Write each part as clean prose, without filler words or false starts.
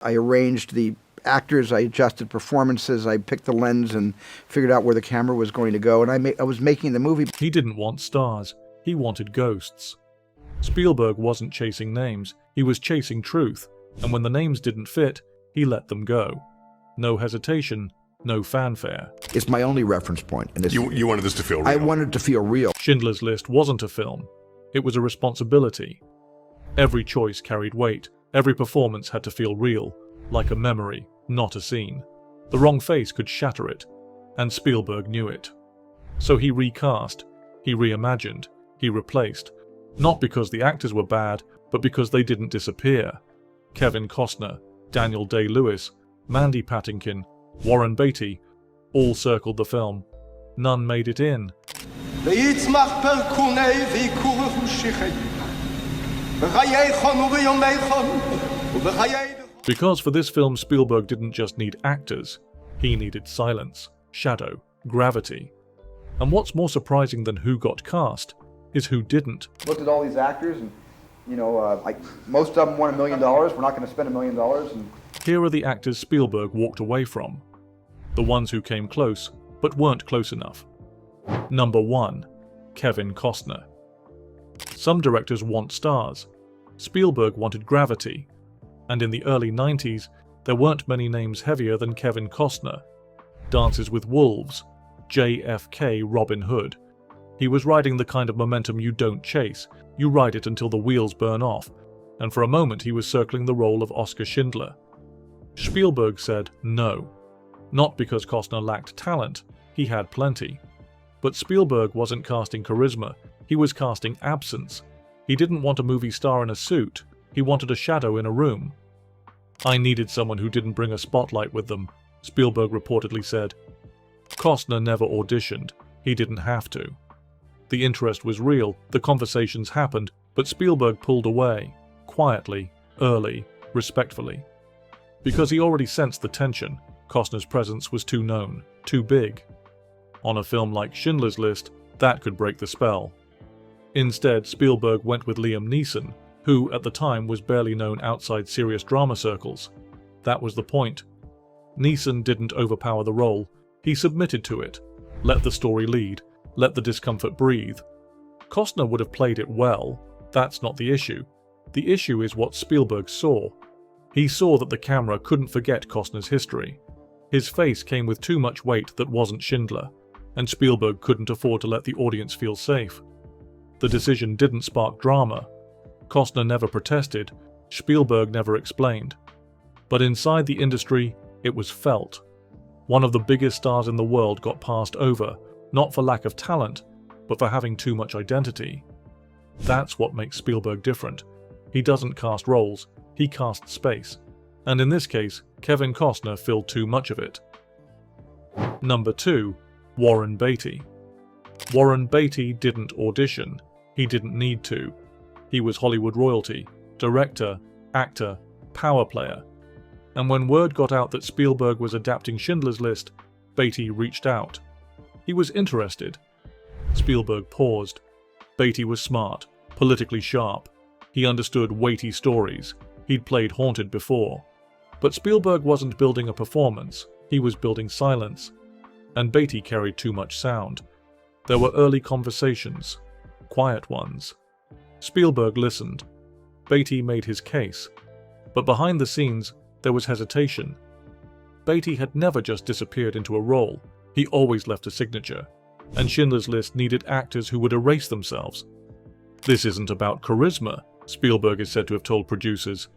I arranged the actors, I adjusted performances, I picked the lens and figured out where the camera was going to go, and I was making the movie. He didn't want stars, he wanted ghosts. Spielberg wasn't chasing names, he was chasing truth, and when the names didn't fit, he let them go. No hesitation, no fanfare. It's my only reference point. And you wanted this to feel real. I wanted it to feel real. Schindler's List wasn't a film, it was a responsibility. Every choice carried weight, every performance had to feel real, like a memory, not a scene. The wrong face could shatter it, and Spielberg knew it. So he recast, he reimagined, he replaced, not because the actors were bad, but because they didn't disappear. Kevin Costner, Daniel Day-Lewis, Mandy Patinkin, Warren Beatty, all circled the film. None made it in. Because for this film Spielberg didn't just need actors, he needed silence, shadow, gravity. And what's more surprising than who got cast is who didn't. Looked at all these actors and, most of them won $1 million. We're not going to spend $1 million. And here are the actors Spielberg walked away from. The ones who came close, but weren't close enough. Number 1. Kevin Costner. Some directors want stars. Spielberg wanted gravity. And in the early 90s, there weren't many names heavier than Kevin Costner. Dances with Wolves, JFK Robin Hood. He was riding the kind of momentum you don't chase, you ride it until the wheels burn off, and for a moment he was circling the role of Oscar Schindler. Spielberg said no. Not because Costner lacked talent, he had plenty. But Spielberg wasn't casting charisma, he was casting absence. He didn't want a movie star in a suit, he wanted a shadow in a room. I needed someone who didn't bring a spotlight with them, Spielberg reportedly said. Costner never auditioned, he didn't have to. The interest was real, the conversations happened, but Spielberg pulled away, quietly, early, respectfully. Because he already sensed the tension, Costner's presence was too known, too big. On a film like Schindler's List, that could break the spell. Instead, Spielberg went with Liam Neeson, who at the time was barely known outside serious drama circles. That was the point. Neeson didn't overpower the role, he submitted to it, let the story lead, let the discomfort breathe. Costner would have played it well, that's not the issue. The issue is what Spielberg saw. He saw that the camera couldn't forget Costner's history. His face came with too much weight that wasn't Schindler, and Spielberg couldn't afford to let the audience feel safe. The decision didn't spark drama. Costner never protested, Spielberg never explained. But inside the industry, it was felt. One of the biggest stars in the world got passed over, not for lack of talent, but for having too much identity. That's what makes Spielberg different. He doesn't cast roles, he casts space. And in this case, Kevin Costner filled too much of it. Number 2. Warren Beatty. Warren Beatty didn't audition. He didn't need to. He was Hollywood royalty, director, actor, power player. And when word got out that Spielberg was adapting Schindler's List, Beatty reached out. He was interested. Spielberg paused. Beatty was smart, politically sharp. He understood weighty stories. He'd played Haunted before. But Spielberg wasn't building a performance, he was building silence. And Beatty carried too much sound. There were early conversations, quiet ones. Spielberg listened. Beatty made his case. But behind the scenes, there was hesitation. Beatty had never just disappeared into a role, he always left a signature. And Schindler's List needed actors who would erase themselves. This isn't about charisma, Spielberg is said to have told producers.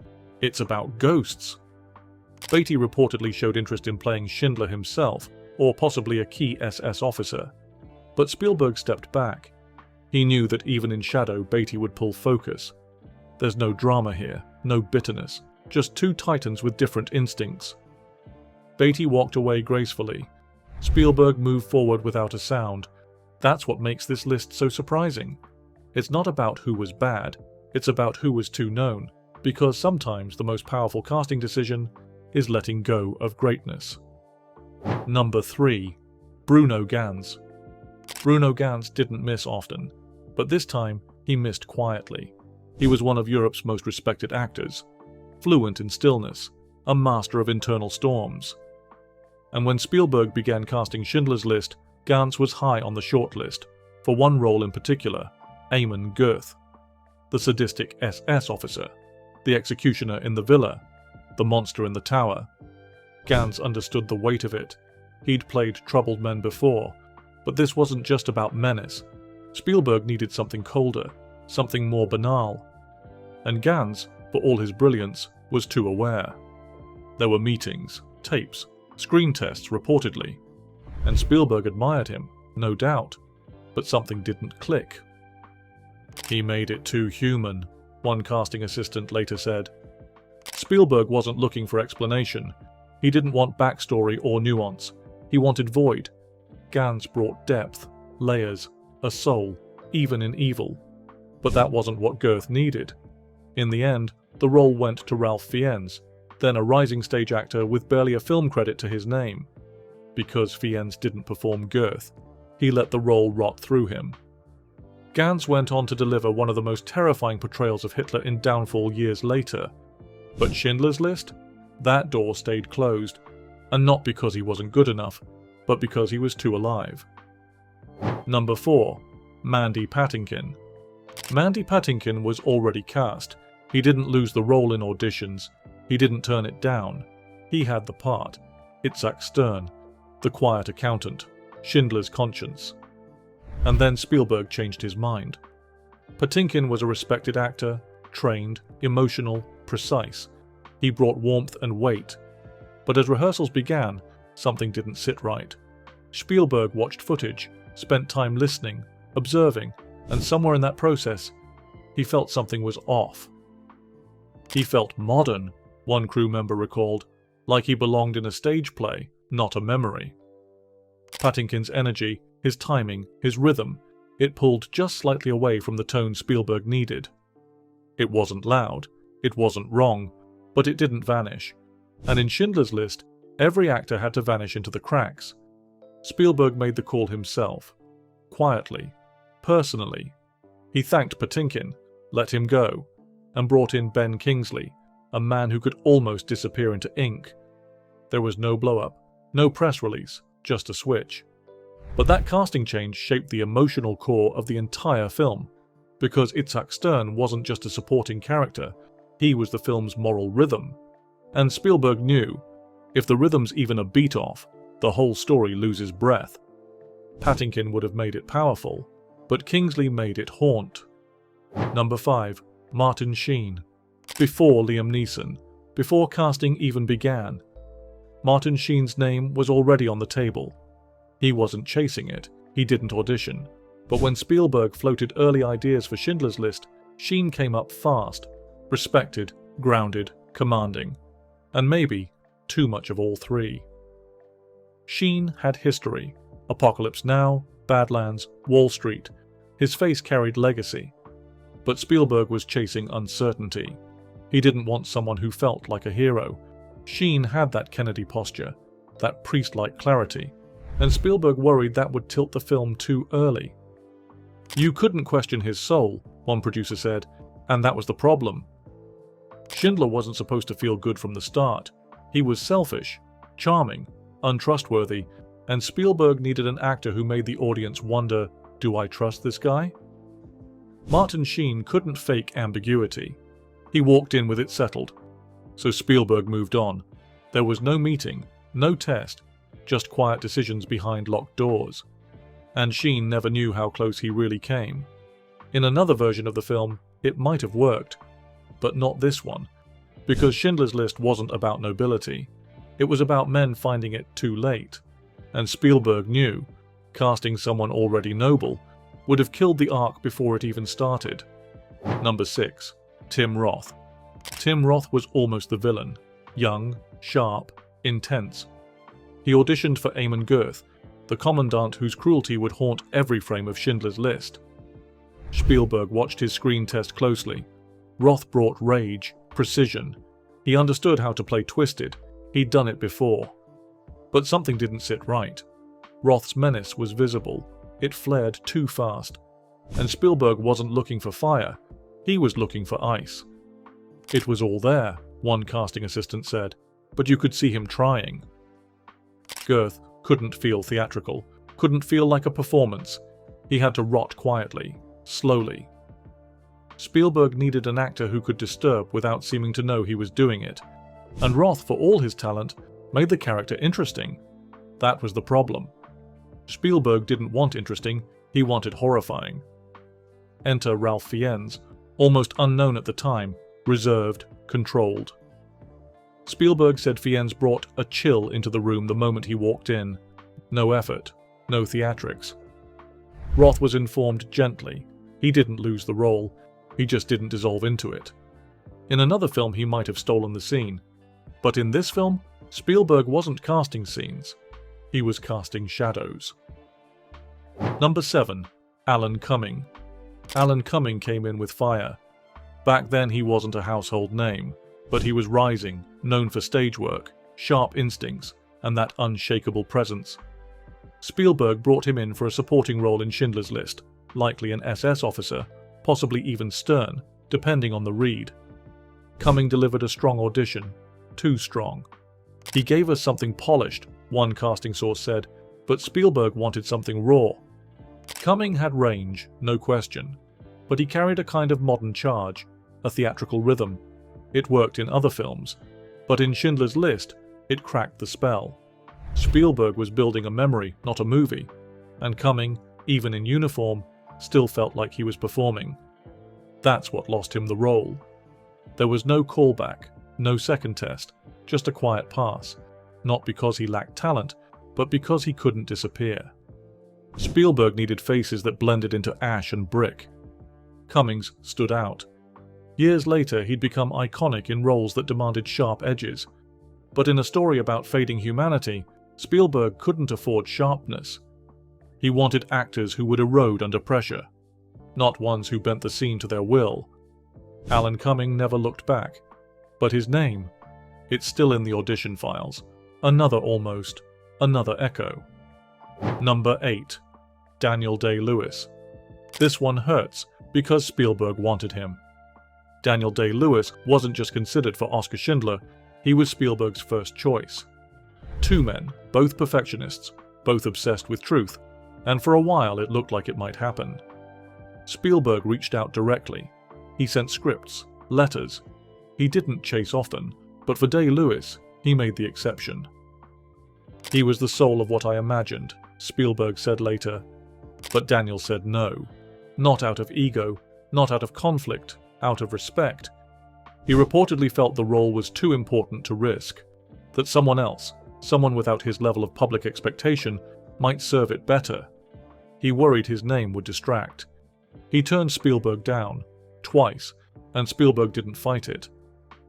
It's about ghosts. Beatty reportedly showed interest in playing Schindler himself, or possibly a key SS officer. But Spielberg stepped back. He knew that even in shadow, Beatty would pull focus. There's no drama here, no bitterness, just two titans with different instincts. Beatty walked away gracefully. Spielberg moved forward without a sound. That's what makes this list so surprising. It's not about who was bad, it's about who was too known, because sometimes the most powerful casting decision is letting go of greatness. Number 3. Bruno Ganz. Bruno Ganz didn't miss often, but this time he missed quietly. He was one of Europe's most respected actors, fluent in stillness, a master of internal storms. And when Spielberg began casting Schindler's List, Gans was high on the shortlist, for one role in particular, Eamon Gurth, the sadistic SS officer, the executioner in the villa, the monster in the tower. Gans understood the weight of it. He'd played troubled men before, but this wasn't just about menace. Spielberg needed something colder, something more banal. And Gans, for all his brilliance, was too aware. There were meetings, tapes, screen tests reportedly, and Spielberg admired him, no doubt, but something didn't click. He made it too human, one casting assistant later said. Spielberg wasn't looking for explanation. He didn't want backstory or nuance. He wanted void. Gans brought depth, layers, a soul, even in evil. But that wasn't what Gurth needed. In the end, the role went to Ralph Fiennes, then a rising stage actor with barely a film credit to his name. Because Fiennes didn't perform Gurth, he let the role rot through him. Gans went on to deliver one of the most terrifying portrayals of Hitler in Downfall years later. But Schindler's List? That door stayed closed, and not because he wasn't good enough, but because he was too alive. Number 4. Mandy Patinkin. Mandy Patinkin was already cast. He didn't lose the role in auditions. He didn't turn it down. He had the part. Itzhak Stern, the quiet accountant, Schindler's conscience. And then Spielberg changed his mind. Patinkin was a respected actor, trained, emotional, precise. He brought warmth and weight. But as rehearsals began, something didn't sit right. Spielberg watched footage, spent time listening, observing, and somewhere in that process, he felt something was off. He felt modern, one crew member recalled, like he belonged in a stage play, not a memory. Patinkin's energy, his timing, his rhythm, it pulled just slightly away from the tone Spielberg needed. It wasn't loud, it wasn't wrong, but it didn't vanish. And in Schindler's List, every actor had to vanish into the cracks. Spielberg made the call himself. Quietly. Personally. He thanked Patinkin, let him go, and brought in Ben Kingsley, a man who could almost disappear into ink. There was no blow-up, no press release, just a switch. But that casting change shaped the emotional core of the entire film, because Itzhak Stern wasn't just a supporting character, he was the film's moral rhythm. And Spielberg knew, if the rhythm's even a beat off, the whole story loses breath. Patinkin would have made it powerful, but Kingsley made it haunt. Number 5. Martin Sheen. Before Liam Neeson, before casting even began, Martin Sheen's name was already on the table. He wasn't chasing it, he didn't audition. But when Spielberg floated early ideas for Schindler's List, Sheen came up fast, respected, grounded, commanding, and maybe too much of all three. Sheen had history. Apocalypse Now, Badlands, Wall Street. His face carried legacy. But Spielberg was chasing uncertainty. He didn't want someone who felt like a hero. Sheen had that Kennedy posture, that priest-like clarity, and Spielberg worried that would tilt the film too early. You couldn't question his soul, one producer said, and that was the problem. Schindler wasn't supposed to feel good from the start. He was selfish, charming, untrustworthy, and Spielberg needed an actor who made the audience wonder, do I trust this guy? Martin Sheen couldn't fake ambiguity. He walked in with it settled. So Spielberg moved on. There was no meeting, no test, just quiet decisions behind locked doors. And Sheen never knew how close he really came. In another version of the film, it might have worked, but not this one, because Schindler's List wasn't about nobility. It was about men finding it too late. And Spielberg knew, casting someone already noble would have killed the arc before it even started. Number 6. Tim Roth. Tim Roth was almost the villain. Young, sharp, intense. He auditioned for Eamon Gurth, the commandant whose cruelty would haunt every frame of Schindler's List. Spielberg watched his screen test closely. Roth brought rage, precision. He understood how to play twisted. He'd done it before. But something didn't sit right. Roth's menace was visible. It flared too fast. And Spielberg wasn't looking for fire. He was looking for ice. It was all there, one casting assistant said. but you could see him trying. Goethe couldn't feel theatrical, couldn't feel like a performance. He had to rot quietly, slowly. Spielberg needed an actor who could disturb without seeming to know he was doing it, and Roth, for all his talent, made the character interesting. That was the problem. Spielberg didn't want interesting, he wanted horrifying. Enter Ralph Fiennes, almost unknown at the time, reserved, controlled. Spielberg said Fiennes brought a chill into the room the moment he walked in. No effort, no theatrics. Roth was informed gently. He didn't lose the role, he just didn't dissolve into it. In another film he might have stolen the scene, but in this film, Spielberg wasn't casting scenes, he was casting shadows. Number 7. Alan Cumming. Alan Cumming came in with fire. Back then he wasn't a household name, but he was rising, known for stage work, sharp instincts, and that unshakable presence. Spielberg brought him in for a supporting role in Schindler's List, likely an SS officer, possibly even Stern, depending on the read. Cumming delivered a strong audition, too strong. He gave us something polished, one casting source said, but Spielberg wanted something raw. Cumming had range, no question, but he carried a kind of modern charge, a theatrical rhythm. It worked in other films, but in Schindler's List, it cracked the spell. Spielberg was building a memory, not a movie, and Cumming, even in uniform, still felt like he was performing. That's what lost him the role. There was no callback, no second test, just a quiet pass, not because he lacked talent, but because he couldn't disappear. Spielberg needed faces that blended into ash and brick. Cummings stood out. Years later, he'd become iconic in roles that demanded sharp edges. But in a story about fading humanity, Spielberg couldn't afford sharpness. He wanted actors who would erode under pressure, not ones who bent the scene to their will. Alan Cumming never looked back, but his name, it's still in the audition files. Another echo. Number 8. Daniel Day-Lewis. This one hurts because Spielberg wanted him. Daniel Day-Lewis wasn't just considered for Oscar Schindler, he was Spielberg's first choice. Two men, both perfectionists, both obsessed with truth, and for a while it looked like it might happen. Spielberg reached out directly. He sent scripts, letters. He didn't chase often, but for Day-Lewis, he made the exception. He was the soul of what I imagined, Spielberg said later. But Daniel said no. Not out of ego, not out of conflict, out of respect. He reportedly felt the role was too important to risk, that someone else, someone without his level of public expectation, might serve it better. He worried his name would distract. He turned Spielberg down, twice, and Spielberg didn't fight it.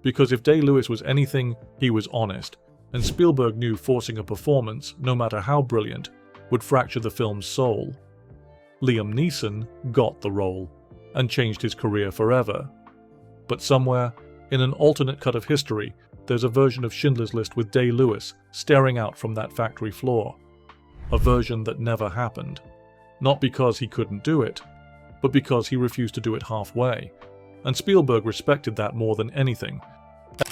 Because if Day-Lewis was anything, he was honest, and Spielberg knew forcing a performance, no matter how brilliant, would fracture the film's soul. Liam Neeson got the role, and changed his career forever. But somewhere, in an alternate cut of history, there's a version of Schindler's List with Day-Lewis staring out from that factory floor. A version that never happened. Not because he couldn't do it, but because he refused to do it halfway. And Spielberg respected that more than anything.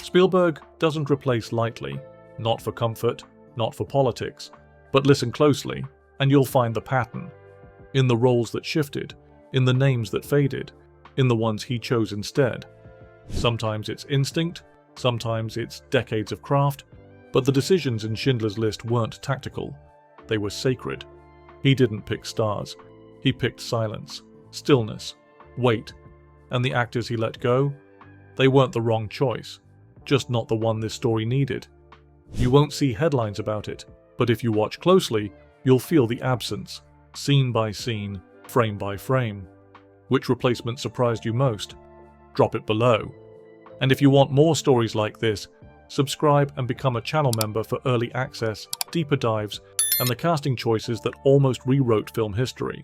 Spielberg doesn't replace lightly, not for comfort, not for politics, but listen closely, and you'll find the pattern. In the roles that shifted, in the names that faded, in the ones he chose instead. Sometimes it's instinct, sometimes it's decades of craft, but the decisions in Schindler's List weren't tactical. They were sacred. He didn't pick stars. He picked silence, stillness, weight, and the actors he let go, they weren't the wrong choice, just not the one this story needed. You won't see headlines about it, but if you watch closely, you'll feel the absence, scene by scene, frame by frame. Which replacement surprised you most? Drop it below. And if you want more stories like this, subscribe and become a channel member for early access, deeper dives, and the casting choices that almost rewrote film history.